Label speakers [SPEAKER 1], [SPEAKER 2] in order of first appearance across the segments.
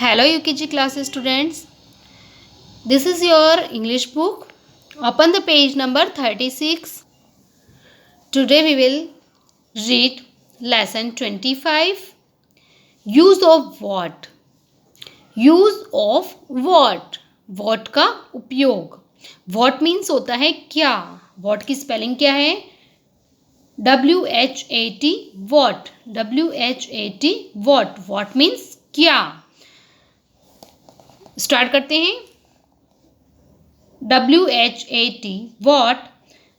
[SPEAKER 1] Hello UKG class students. This is your English book. Open the page number 36. Today we will read lesson 25. Use of what? Use of what? What का उपयोग. What means होता है क्या. What की spelling क्या है? WHAT what. WHAT what. What means क्या. Start करते हैं. WHAT what.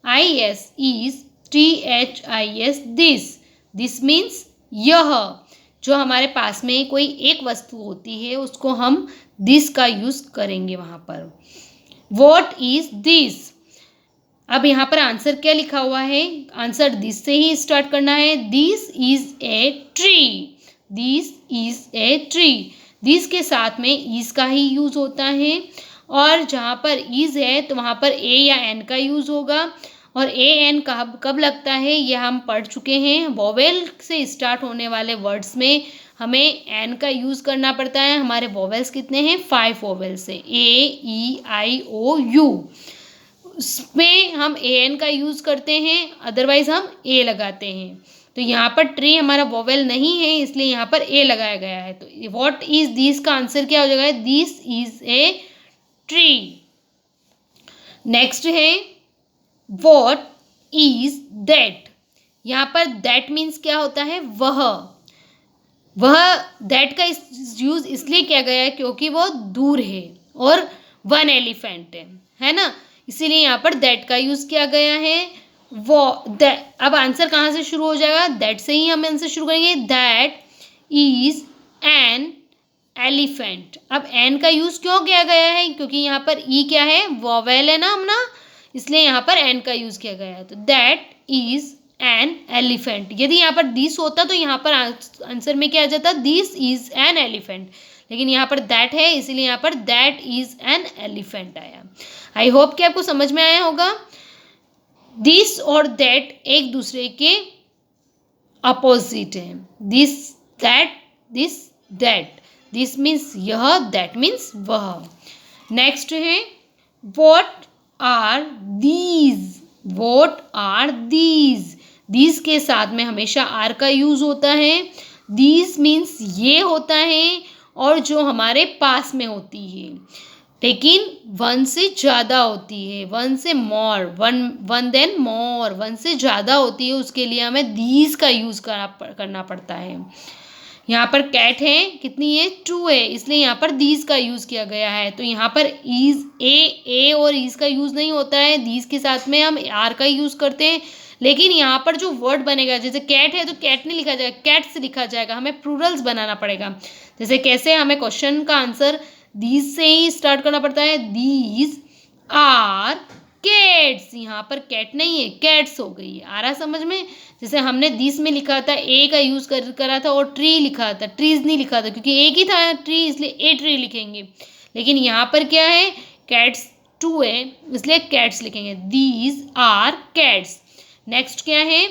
[SPEAKER 1] IS is THIS this. This means यह. जो हमारे पास में कोई एक वस्तु होती है उसको हम this का यूज करेंगे वहां पर. What is this? अब यहाँ पर आंसर क्या लिखा हुआ है? आंसर दिस से ही स्टार्ट करना है. This is a tree. This is a tree. This के साथ में इज का ही यूज होता है और जहाँ पर इज है तो वहाँ पर ए या एन का यूज होगा. और ए एन कब लगता है ये हम पढ़ चुके हैं. वोवेल से स्टार्ट होने वाले वर्ड्स में हमें एन का यूज करना पड़ता है. हमारे वोवेल्स कितने हैं? 5 वोवेल्स है. ए ई आई ओ यू. उसमें हम ए एन का यूज करते हैं, अदरवाइज हम ए लगाते हैं. तो यहाँ पर ट्री हमारा वोवेल नहीं है इसलिए यहाँ पर ए लगाया गया है. तो व्हाट इज दिस का आंसर क्या हो जाएगा? This is a tree. Next है व्हाट इज दैट. यहाँ पर दैट मीन्स क्या होता है? वह दैट का यूज इसलिए किया गया है क्योंकि वो दूर है और 1 एलिफेंट है ना, इसीलिए यहाँ पर दैट का यूज किया गया है. वो अब आंसर कहाँ से शुरू हो जाएगा? दैट से ही हम आंसर शुरू करेंगे. That is an elephant. अब एन का यूज क्यों किया गया है? क्योंकि यहाँ पर ई क्या है? वोवेल है ना हमना, इसलिए यहाँ पर एन का यूज किया गया है. तो दैट इज एन एलिफेंट. यदि यहाँ पर दिस होता तो यहाँ पर आंसर में क्या आ जाता? This is an elephant. लेकिन यहाँ पर दैट है इसीलिए यहाँ पर दैट इज एन एलिफेंट आया. आई होप कि आपको समझ में आया होगा. दिस और दैट एक दूसरे के अपोजिट है. This that. दिस मीन्स यह, दैट मीन्स वह. नेक्स्ट है what are these. What are these. These के साथ में हमेशा आर का यूज होता है. दीज मीन्स ये होता है और जो हमारे पास में होती है, लेकिन 1 से ज़्यादा होती है. 1 से मोर, 1 देन मोर, 1 से ज़्यादा होती है, उसके लिए हमें दीज का यूज़ करना पड़ता है. यहाँ पर कैट है, कितनी है? 2 है, इसलिए यहाँ पर दीज का यूज़ किया गया है. तो यहाँ पर इज ए और इज का यूज़ नहीं होता है. दीज के साथ में हम आर का यूज़ करते हैं. लेकिन यहाँ पर जो वर्ड बनेगा, जैसे कैट है तो कैट नहीं लिखा जाएगा, कैट्स लिखा जाएगा. हमें प्लूरल्स बनाना पड़ेगा. जैसे कैसे हमें क्वेश्चन का आंसर दीज से ही स्टार्ट करना पड़ता है. These are cats. यहाँ पर कैट नहीं है, कैट्स हो गई है. आ रहा समझ में? जैसे हमने दिस में लिखा था, ए का यूज करा था और ट्री लिखा था, ट्रीज नहीं लिखा था क्योंकि एक ही था ट्री, इसलिए ए ट्री लिखेंगे. लेकिन यहाँ पर क्या है? कैट्स 2 है इसलिए कैट्स लिखेंगे. These are cats. नेक्स्ट क्या है?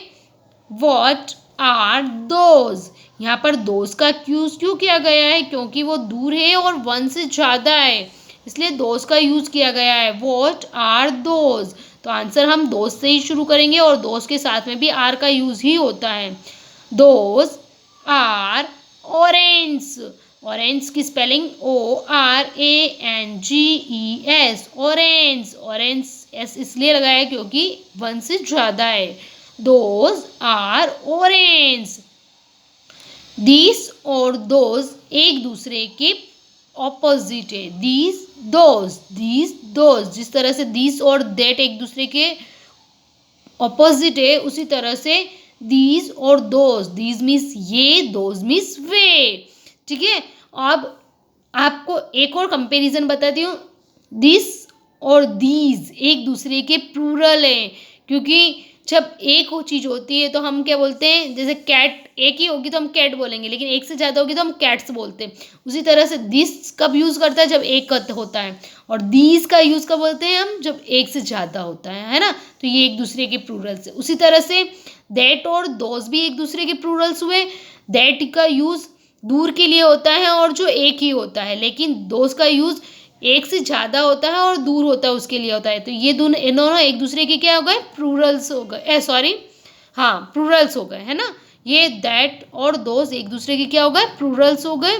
[SPEAKER 1] What are those. यहाँ पर दोज का यूज क्यों किया गया है? क्योंकि वो दूर है और 1 से ज़्यादा है, इसलिए दोज का यूज किया गया है. What are those. तो आंसर हम दोज से ही शुरू करेंगे और दोज के साथ में भी आर का यूज ही होता है. Those are orange. ऑरेंज की spelling ORANGES. Orange. Orange S इसलिए लगाया क्योंकि 1 से ज़्यादा है. Those are orange. दिस और दोज एक दूसरे के ऑपोजिट है. This those. जिस तरह से दिस और दैट एक दूसरे के ऑपोजिट है, उसी तरह से दीज और दोज. दीज मीन्स ये, दोज मीन्स वे. ठीक है. अब आपको एक और कंपैरिजन बताती हूँ. दिस और दीज एक दूसरे के प्लूरल है, क्योंकि जब एक चीज़ होती है तो हम क्या बोलते हैं? जैसे कैट एक ही होगी तो हम कैट बोलेंगे, लेकिन एक से ज़्यादा होगी तो हम कैट्स बोलते हैं. उसी तरह से दिस कब यूज़ करता है? जब एक होता है. और दीज का यूज़ कब बोलते हैं हम? जब एक से ज़्यादा होता है ना. तो ये एक दूसरे के प्लूरल्स है. उसी तरह से दैट और दोज भी एक दूसरे के प्लूरल्स हुए. दैट का यूज़ दूर के लिए होता है और जो एक ही होता है, लेकिन दोज का यूज़ एक से ज़्यादा होता है और दूर होता है उसके लिए होता है। तो ये दोनों इन दोनों एक दूसरे के क्या हो गए, प्लूरल्स हो गए, सॉरी हाँ प्लूरल्स हो गए, है ना। ये दैट और दोज एक दूसरे के क्या हो गए, प्लूरल्स हो गए।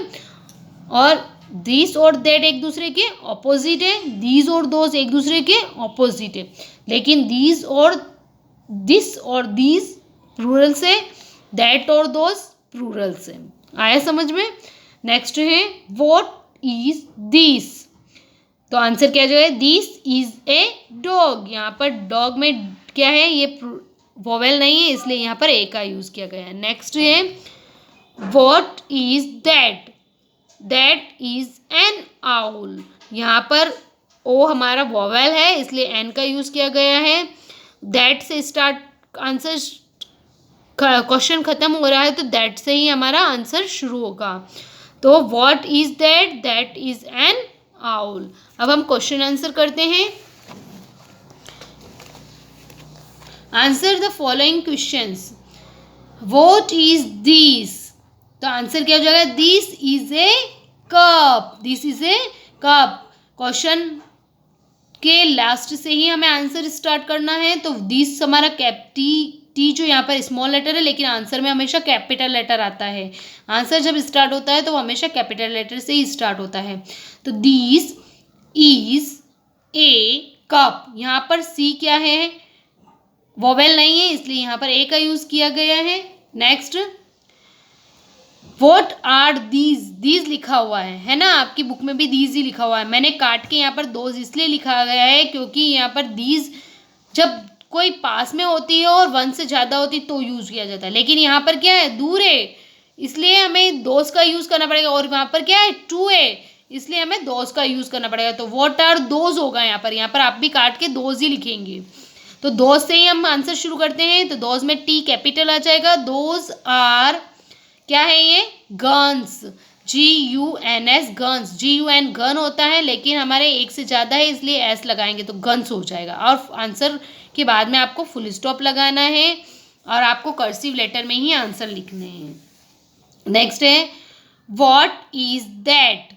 [SPEAKER 1] और दिस और दैट एक दूसरे के ऑपोजिट है, दीज और दोज एक दूसरे के ऑपोजिट है, लेकिन दीज और दिस और दीज प्लूरल से, दैट और दोज प्लूरल से। आया समझ में। नेक्स्ट है व्हाट इज दिस, तो आंसर क्या जो है, दिस इज ए डॉग। यहाँ पर डॉग में क्या है, ये वोवेल नहीं है, इसलिए यहाँ पर ए का यूज किया गया है। नेक्स्ट है what is that, that is an owl. यहाँ पर ओ हमारा वोवेल है, इसलिए एन का यूज किया गया है। दैट से स्टार्ट आंसर, क्वेश्चन खत्म हो रहा है तो दैट से ही हमारा आंसर शुरू होगा। तो what is that, that is an owl. अब हम क्वेश्चन आंसर करते हैं। Answer the following questions. What is this, तो आंसर क्या हो जाएगा, this is a cup, this is a cup. Question के लास्ट से ही हमें आंसर स्टार्ट करना है, तो दिस हमारा टी जो यहाँ पर स्मॉल लेटर है, लेकिन आंसर में हमेशा कैपिटल लेटर आता है। आंसर जब स्टार्ट होता है तो वो हमेशा कैपिटल लेटर से ही स्टार्ट होता है। तो दिस इज ए कप, यहाँ पर सी क्या है, वोवेल नहीं है, इसलिए यहाँ पर ए का यूज किया गया है। नेक्स्ट व्हाट आर दीज लिखा हुआ है ना, आपकी बुक में भी दीज ही लिखा हुआ है। मैंने काट के यहाँ पर दोज इसलिए लिखा गया है क्योंकि यहाँ पर दीज जब कोई पास में होती है और वन से ज़्यादा होती तो यूज़ किया जाता है, लेकिन यहाँ पर क्या है, दूर है, इसलिए हमें दोज का यूज़ करना पड़ेगा। और वहाँ पर क्या है, टू है, इसलिए हमें दोज का यूज़ करना पड़ेगा। तो व्हाट आर दोज होगा यहाँ पर आप भी काट के दोज ही लिखेंगे। तो दोज से ही हम आंसर शुरू करते हैं। तो दोज में टी कैपिटल आ जाएगा। दोज आर क्या है ये, guns, GUNS, guns, GUN gun होता है, लेकिन हमारे एक से ज़्यादा है इसलिए एस लगाएंगे तो गन्स हो जाएगा। और आंसर के बाद में आपको फुल स्टॉप लगाना है और आपको कर्सिव लेटर में ही आंसर लिखने हैं। नेक्स्ट है व्हाट इज दैट।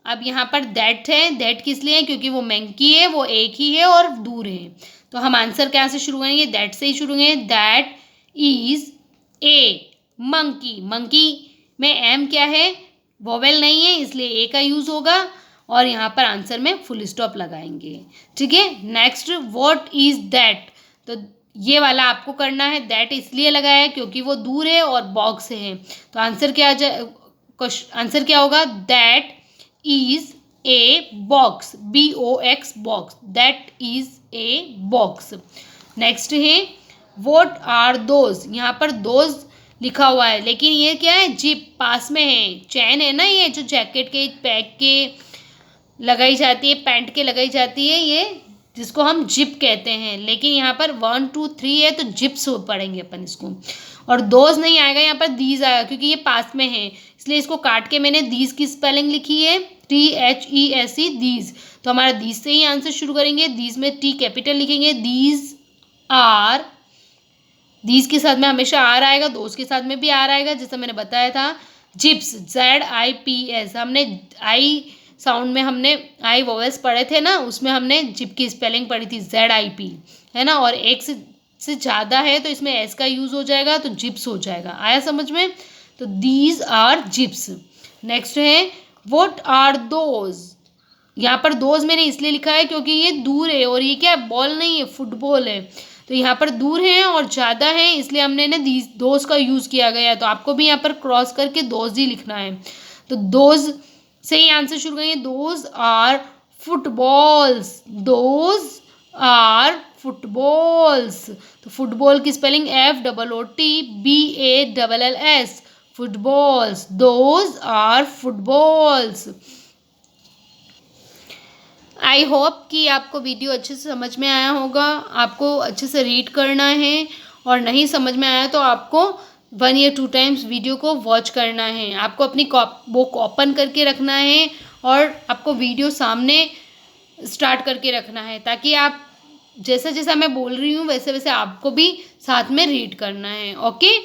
[SPEAKER 1] अब यहाँ पर दैट है, दैट किस लिए है, क्योंकि वो मंकी है, वो एक ही है और दूर है। तो हम आंसर क्या से शुरू करेंगे, दैट से ही शुरू करेंगे। That is a monkey, monkey में एम क्या है, वोवेल नहीं है, इसलिए ए का यूज होगा और यहाँ पर आंसर में फुल स्टॉप लगाएंगे। ठीक है। नेक्स्ट व्हाट इज दैट, तो ये वाला आपको करना है। दैट इसलिए लगाया है क्योंकि वो दूर है और बॉक्स है। तो आंसर क्या आ जाए, आंसर क्या होगा, that is a box, BOX box, that is a box. Next है व्हाट आर दोज, यहाँ पर दोज लिखा हुआ है, लेकिन ये क्या है, जिप पास में है, चैन है ना, ये जो जैकेट के पैक के लगाई जाती है, पैंट के लगाई जाती है, ये जिसको हम जिप कहते हैं, लेकिन यहाँ पर 1 2 3 है तो जिप्स हो पड़ेंगे अपन इसको। और दोज नहीं आएगा, यहाँ पर दीज आएगा क्योंकि ये पास में है, इसलिए इसको काट के मैंने दीज की स्पेलिंग लिखी है, THESE, दीज। तो हमारा दीज से ही आंसर शुरू करेंगे। दीज में टी कैपिटल लिखेंगे। दीज आर, दीज के साथ में हमेशा आर आएगा, दोज के साथ में भी आर आएगा, जैसा मैंने बताया था। जिप्स, ZIPS, हमने आई साउंड में हमने आई वोवेल्स पढ़े थे ना, उसमें हमने जिप की स्पेलिंग पढ़ी थी ZIP, है ना। और एक से ज़्यादा है तो इसमें एस का यूज़ हो जाएगा तो जिप्स हो जाएगा। आया समझ में। तो दीज आर जिप्स। नेक्स्ट है व्हाट आर दोज, यहाँ पर दोज मैंने इसलिए लिखा है क्योंकि ये दूर है और ये क्या है, बॉल नहीं है, फुटबॉल है। तो यहाँ पर दूर है और ज़्यादा है, इसलिए हमने ना दोज का यूज़ किया गया है। तो आपको भी यहाँ पर क्रॉस करके दोज ही लिखना है। तो दोज से ही आंसर शुरू करेंगे। Those are footballs, those are footballs. तो फुटबॉल की spelling FOOTBALLS, footballs, those are footballs. I hope कि आपको वीडियो अच्छे से समझ में आया होगा। आपको अच्छे से रीड करना है और नहीं समझ में आया तो आपको 1 या 2 टाइम्स वीडियो को वॉच करना है। आपको अपनी बुक ओपन करके रखना है और आपको वीडियो सामने स्टार्ट करके रखना है, ताकि आप जैसा जैसा मैं बोल रही हूँ वैसे वैसे आपको भी साथ में रीड करना है। ओके।